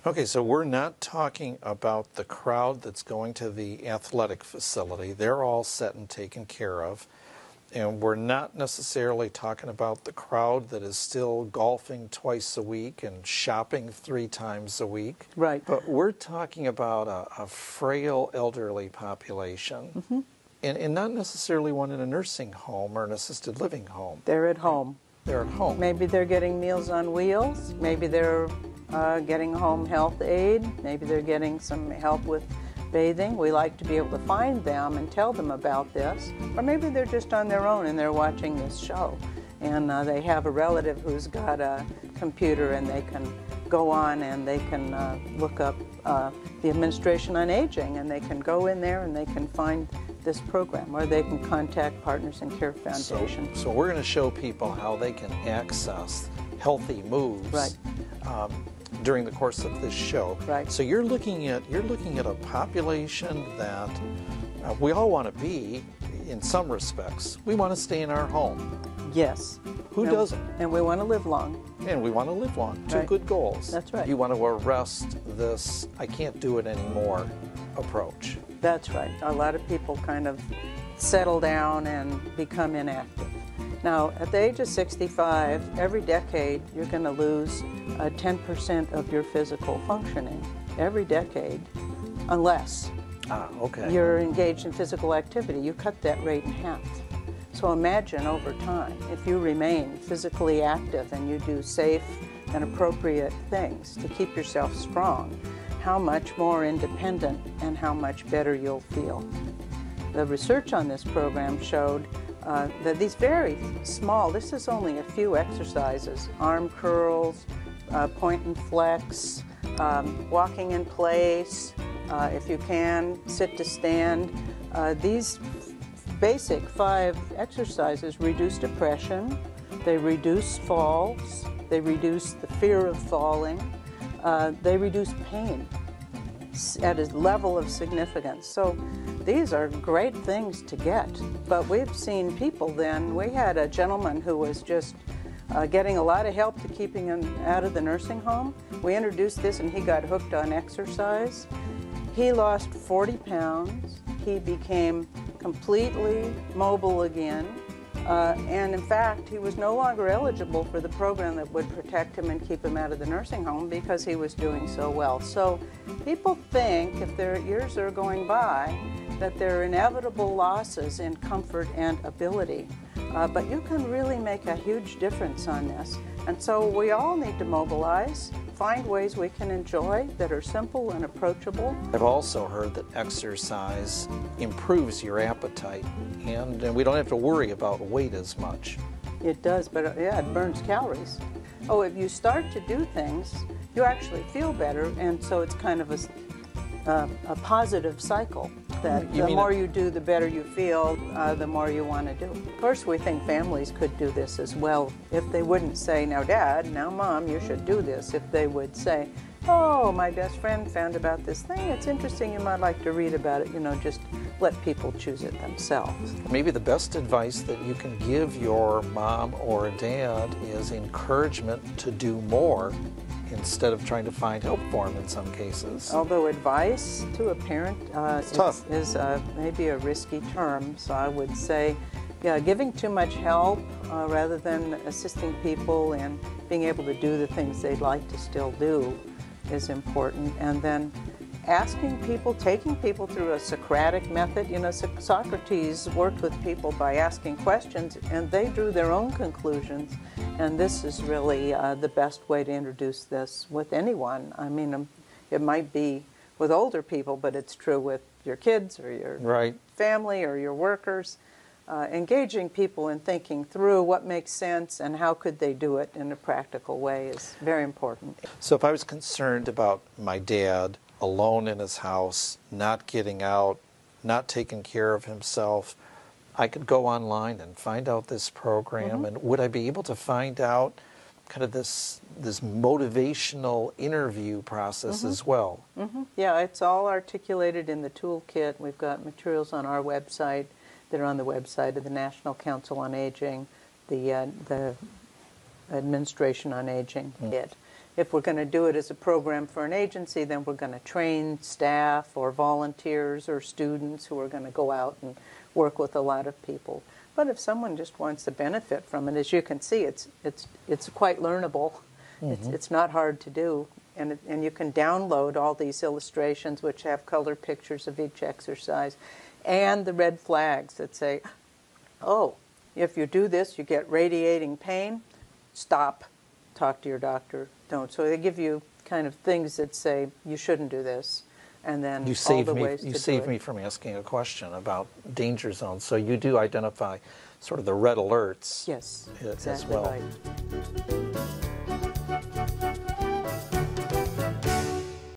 Okay, so we're not talking about the crowd that's going to the athletic facility. They're all set and taken care of. And we're not necessarily talking about the crowd that is still golfing twice a week and shopping 3 times a week. Right. But we're talking about a frail elderly population. And not necessarily one in a nursing home or an assisted living home. They're at home. They're at home. Maybe they're getting Meals on Wheels. Maybe they're getting home health aid. Maybe they're getting some help with bathing. We like to be able to find them and tell them about this. Or maybe they're just on their own and they're watching this show. And they have a relative who's got a computer and they can go on and they can look up the Administration on Aging, and they can go in there and they can find this program, or they can contact Partners in Care Foundation. So we're going to show people how they can access healthy moves. Right. During the course of this show. Right. So you're looking at a population that we all want to be in some respects. We want to stay in our home. Yes. Who doesn't? And we want to live long. And we want to live long. Two Right. good goals. That's right. You want to arrest this I can't do it anymore approach. That's right. A lot of people kind of settle down and become inactive. Now, at the age of 65, every decade you're going to lose 10% of your physical functioning. Every decade, unless you're engaged in physical activity. You cut that rate in half. So imagine over time, if you remain physically active and you do safe and appropriate things to keep yourself strong, how much more independent and how much better you'll feel. The research on this program showed that these very small, this is only a few exercises, arm curls, point and flex, walking in place, if you can, sit to stand. These basic 5 exercises reduce depression, they reduce falls, they reduce the fear of falling, they reduce pain at a level of significance. So these are great things to get. But we've seen people then, we had a gentleman who was just getting a lot of help to keeping him out of the nursing home. We introduced this and he got hooked on exercise. He lost 40 pounds. He became completely mobile again. And in fact, he was no longer eligible for the program that would protect him and keep him out of the nursing home because he was doing so well. So people think, if their years are going by, that there are inevitable losses in comfort and ability. But you can really make a huge difference on this. And so we all need to mobilize, find ways we can enjoy that are simple and approachable. I've also heard that exercise improves your appetite, and we don't have to worry about weight as much. It does, but yeah, it burns calories. Oh, if you start to do things, you actually feel better, and so it's kind of a positive cycle. That the more you do, the better you feel, the more you want to do. Of course, we think families could do this as well. If they wouldn't say, now Dad, now Mom, you should do this. If they would say, oh, my best friend found about this thing, it's interesting, you might like to read about it, just let people choose it themselves. Maybe the best advice that you can give your mom or dad is encouragement to do more instead of trying to find help for them in some cases. Although advice to a parent is maybe a risky term, so I would say, yeah, giving too much help rather than assisting people and being able to do the things they'd like to still do is important. And then asking people, taking people through a Socratic method. Socrates worked with people by asking questions, and they drew their own conclusions. And this is really the best way to introduce this with anyone. I mean, it might be with older people, but it's true with your kids or your family or your workers. Engaging people in thinking through what makes sense and how could they do it in a practical way is very important. So if I was concerned about my dad alone in his house, not getting out, not taking care of himself, I could go online and find out this program. And would I be able to find out kind of this motivational interview process as well? Yeah, it's all articulated in the toolkit. We've got materials on our website that are on the website of the National Council on Aging, the Administration on Aging. if we're going to do it as a program for an agency, then we're going to train staff or volunteers or students who are going to go out and work with a lot of people. But if someone just wants to benefit from it, as you can see, it's quite learnable. It's not hard to do. And you can download all these illustrations, which have color pictures of each exercise, and the red flags that say, oh, if you do this, you get radiating pain, stop, talk to your doctor, don't. So they give you kind of things that say you shouldn't do this, and then all the ways to do it. You saved me from asking a question about danger zones. So you do identify sort of the red alerts yes, as exactly well. right.